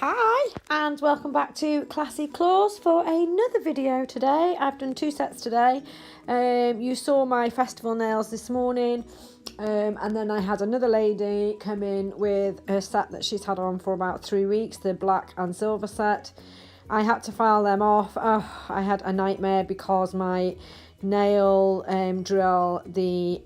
Hi and welcome back to Classy Claws for another video today. I've done 2 sets today. You saw my festival nails this morning, and then I had another lady come in with her set that she's had on for about 3 weeks, the black and silver set. I had to file them off. I had a nightmare because my nail drill, the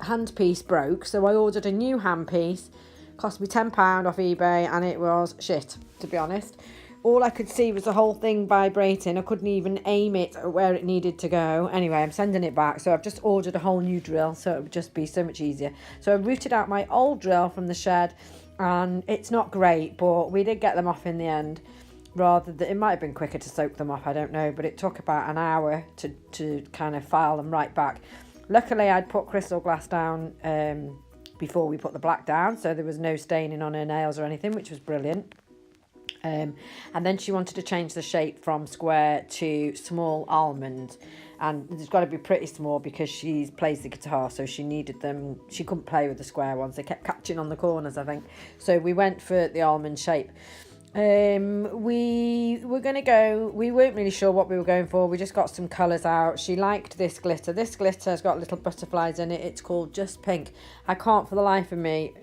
handpiece broke, so I ordered a new handpiece. Cost me £10 off eBay and it was shit, to be honest. All I could see was the whole thing vibrating. I couldn't even aim it at where it needed to go. Anyway, I'm sending it back, so I've just ordered a whole new drill, so it would just be so much easier. So I routed out my old drill from the shed, and it's not great, but we did get them off in the end. It might have been quicker to soak them off, I don't know, but it took about an hour to kind of file them right back. Luckily, I'd put crystal glass down before we put the black down, so there was no staining on her nails or anything, which was brilliant. And then she wanted to change the shape from square to small almond, and it's got to be pretty small because she plays the guitar, so she needed them. She couldn't play with the square ones, they kept catching on the corners, I think, so we went for the almond shape. We weren't really sure what we were going for. We just got some colours out. She liked this glitter. This glitter has got little butterflies in it. It's called Just Pink. I can't for the life of me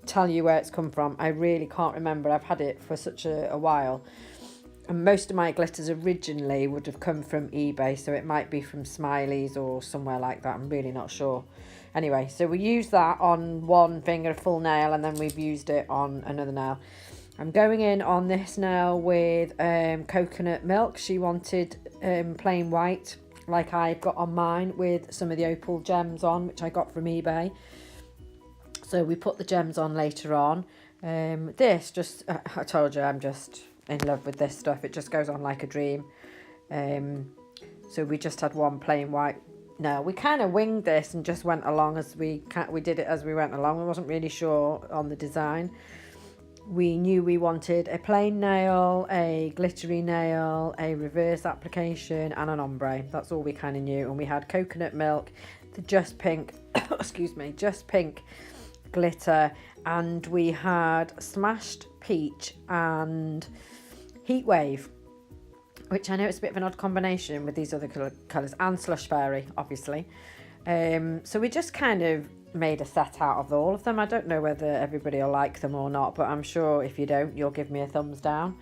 tell you where it's come from. I really can't remember. I've had it for such a while. And most of my glitters originally would have come from eBay, so it might be from Smiley's or somewhere like that. I'm really not sure. Anyway, so we used that on one finger, a full nail, and then we've used it on another nail. I'm going in on this nail with coconut milk. She wanted plain white, like I've got on mine, with some of the opal gems on, which I got from eBay. So we put the gems on later on. I told you, I'm just in love with this stuff. It just goes on like a dream. So we just had one plain white. No, we kind of winged this and just went along as we did it as we went along. I wasn't really sure on the design. We knew we wanted a plain nail, a glittery nail, a reverse application, and an ombre. That's all we kind of knew. And we had coconut milk, the Just Pink, Just Pink glitter, and we had smashed peach and heat wave, which I know it's a bit of an odd combination with these other colours, and slush fairy, obviously. So we just kind of made a set out of all of them. I don't know whether everybody will like them or not, but I'm sure if you don't, you'll give me a thumbs down.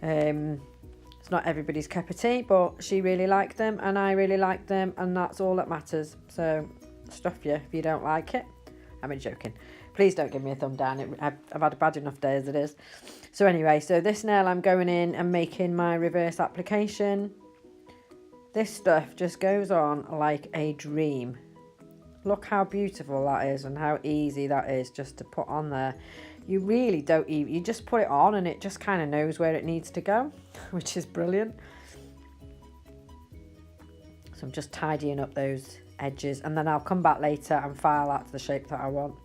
It's not everybody's cup of tea, but she really liked them and I really liked them, and that's all that matters. So stuff you if you don't like it. I'm joking. Please don't give me a thumb down. I've had a bad enough day as it is. So anyway, so this nail I'm going in and making my reverse application. This stuff just goes on like a dream. Look how beautiful that is and how easy that is just to put on there. You really don't even, you just put it on and it just kind of knows where it needs to go, which is brilliant. So I'm just tidying up those edges, and then I'll come back later and file that to the shape that I want.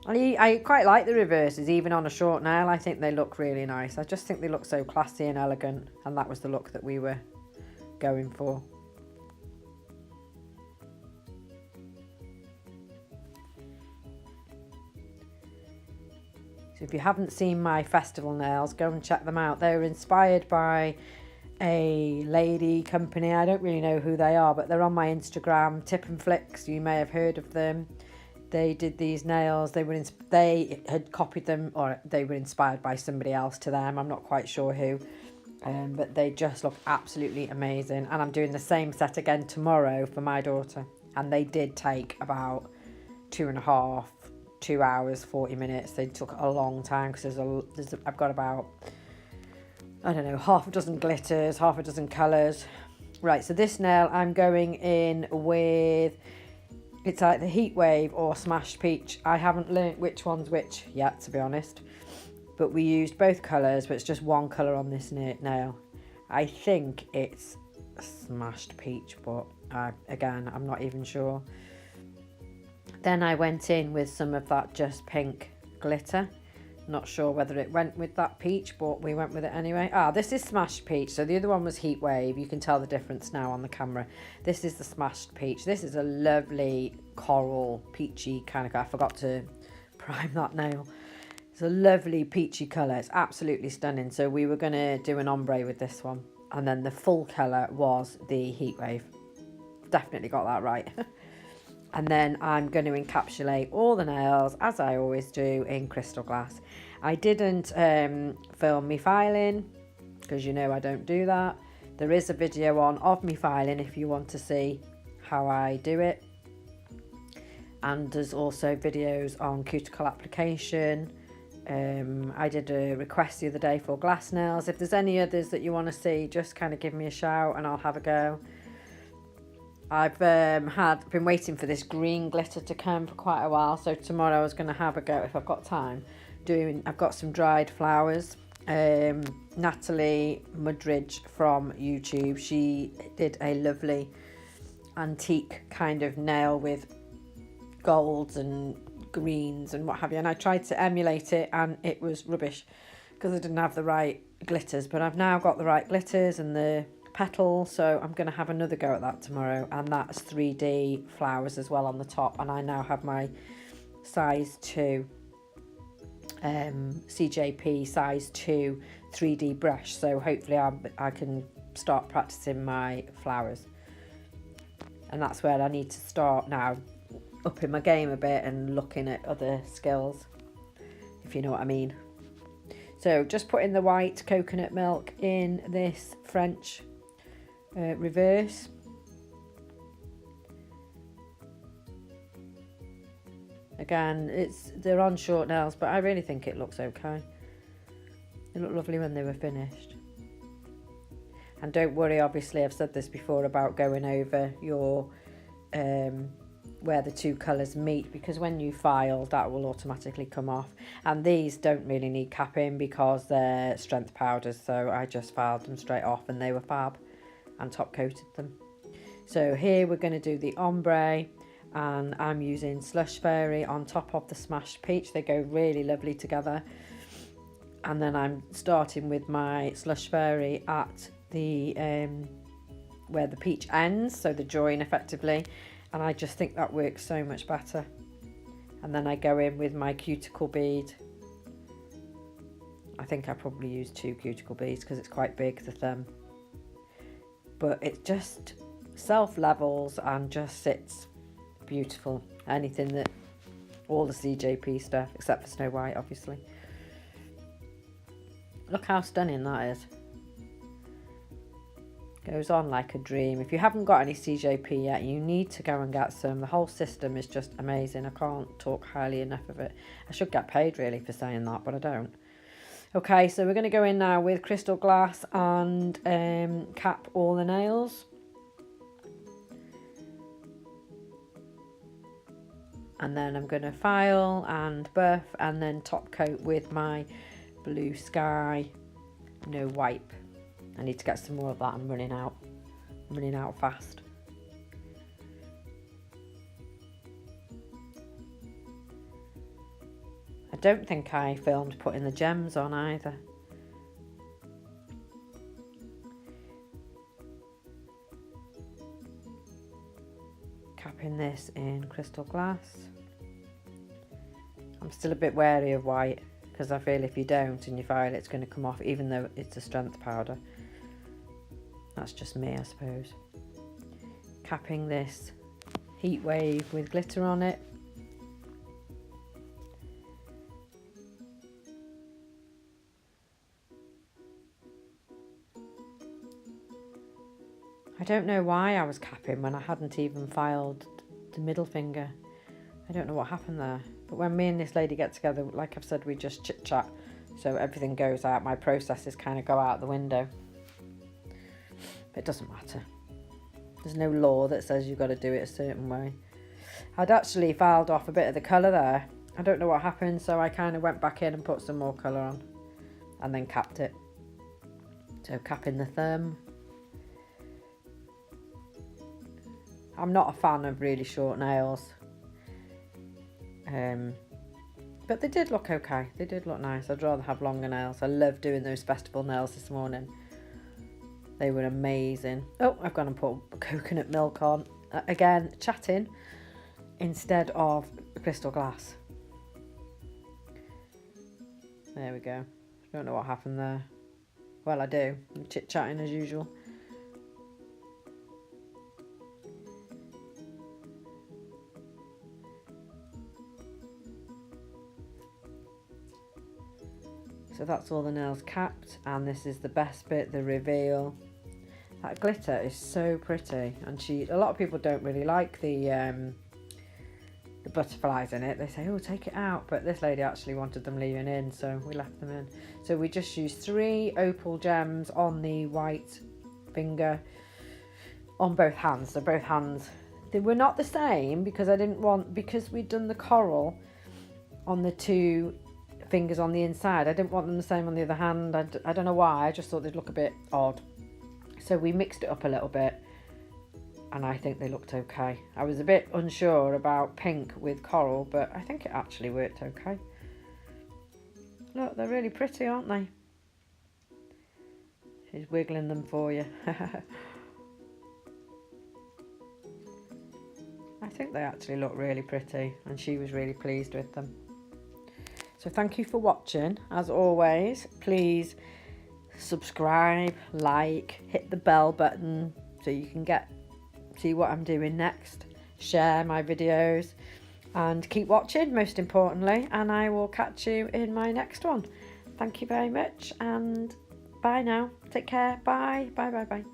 I quite like the reverses, even on a short nail. I think they look really nice. I just think they look so classy and elegant, and that was the look that we were going for. If you haven't seen my festival nails, go and check them out. They were inspired by a lady company. I don't really know who they are, but they're on my Instagram, Tip and Flicks. You may have heard of them. They did these nails. They had copied them, or they were inspired by somebody else to them. I'm not quite sure who, but they just look absolutely amazing. And I'm doing the same set again tomorrow for my daughter. And they did take about 2 hours, 40 minutes. They took a long time because I've got about, I don't know, half a dozen glitters, half a dozen colours. Right, so this nail I'm going in with, it's like the heat wave or smashed peach. I haven't learnt which one's which yet, to be honest, but we used both colours, but it's just one colour on this nail. I think it's smashed peach, but again, I'm not even sure. Then I went in with some of that Just Pink glitter. Not sure whether it went with that peach, but we went with it anyway. This is smashed peach. So the other one was heat wave. You can tell the difference now on the camera. This is the smashed peach. This is a lovely coral, peachy kind of, I forgot to prime that nail. It's a lovely peachy colour. It's absolutely stunning. So we were going to do an ombre with this one. And then the full colour was the Heatwave. Definitely got that right. And then I'm going to encapsulate all the nails, as I always do, in crystal glass. I didn't film me filing, because you know I don't do that. There is a video on of me filing if you want to see how I do it. And there's also videos on cuticle application. I did a request the other day for glass nails. If there's any others that you want to see, just kind of give me a shout and I'll have a go. I've been waiting for this green glitter to come for quite a while, so tomorrow I was going to have a go if I've got time. I've got some dried flowers. Natalie Mudridge from YouTube, she did a lovely antique kind of nail with golds and greens and what have you, and I tried to emulate it and it was rubbish because I didn't have the right glitters, but I've now got the right glitters and the petals, so I'm going to have another go at that tomorrow. And that's 3D flowers as well on the top, and I now have my size 2 CJP size 2 3D brush, so hopefully I can start practicing my flowers. And that's where I need to start now, upping my game a bit and looking at other skills, if you know what I mean. So just putting the white coconut milk in this French reverse. Again, they're on short nails, but I really think it looks okay. They look lovely when they were finished. And don't worry, obviously I've said this before about going over your where the two colours meet, because when you file that will automatically come off. And these don't really need capping because they're strength powders, so I just filed them straight off and they were fab and top coated them. So here we're going to do the ombre, and I'm using Slush Fairy on top of the smashed peach. They go really lovely together. And then I'm starting with my Slush Fairy at the where the peach ends, so the join effectively, and I just think that works so much better. And then I go in with my cuticle bead. I think I probably use 2 cuticle beads because it's quite big, the thumb, but it just self levels and just sits beautiful. Anything that, all the CJP stuff except for Snow White obviously. Look how stunning that is. Goes on like a dream. If you haven't got any CJP yet, you need to go and get some. The whole system is just amazing. I can't talk highly enough of it. I should get paid really for saying that, but I don't. Okay, so we're going to go in now with crystal glass and cap all the nails. And then I'm going to file and buff and then top coat with my Blue Sky no wipe. I need to get some more of that. I'm running out fast. I don't think I filmed putting the gems on either. Capping this in crystal glass. I'm still a bit wary of white because I feel if you don't and you file, it's going to come off, even though it's a strength powder. That's just me, I suppose. Capping this heat wave with glitter on it. I don't know why I was capping when I hadn't even filed the middle finger. I don't know what happened there. But when me and this lady get together, like I've said, we just chit chat. So everything goes out. My processes kind of go out the window. But it doesn't matter. There's no law that says you've got to do it a certain way. I'd actually filed off a bit of the colour there. I don't know what happened, so I kind of went back in and put some more colour on. And then capped it. So capping the thumb. I'm not a fan of really short nails. But they did look okay. They did look nice. I'd rather have longer nails. I love doing those festival nails this morning. They were amazing. Oh, I've gone and put coconut milk on. Again, chatting instead of crystal glass. There we go. Don't know what happened there. Well, I do. I'm chit-chatting as usual. So that's all the nails capped, and this is the best bit, the reveal. That glitter is so pretty, and a lot of people don't really like the butterflies in it. They say, oh, take it out, but this lady actually wanted them leaving in, so we left them in. So we just used 3 opal gems on the white finger on both hands. So both hands, they were not the same because because we'd done the coral on the 2 fingers on the inside, I didn't want them the same on the other hand. I don't know why, I just thought they'd look a bit odd. So we mixed it up a little bit, and I think they looked okay. I was a bit unsure about pink with coral, but I think it actually worked okay. Look, they're really pretty, aren't they? She's wiggling them for you. I think they actually look really pretty, and she was really pleased with them. So thank you for watching. As always, please subscribe, like, hit the bell button so you can see what I'm doing next. Share my videos and keep watching, most importantly, and I will catch you in my next one. Thank you very much, and bye now. Take care. Bye. Bye.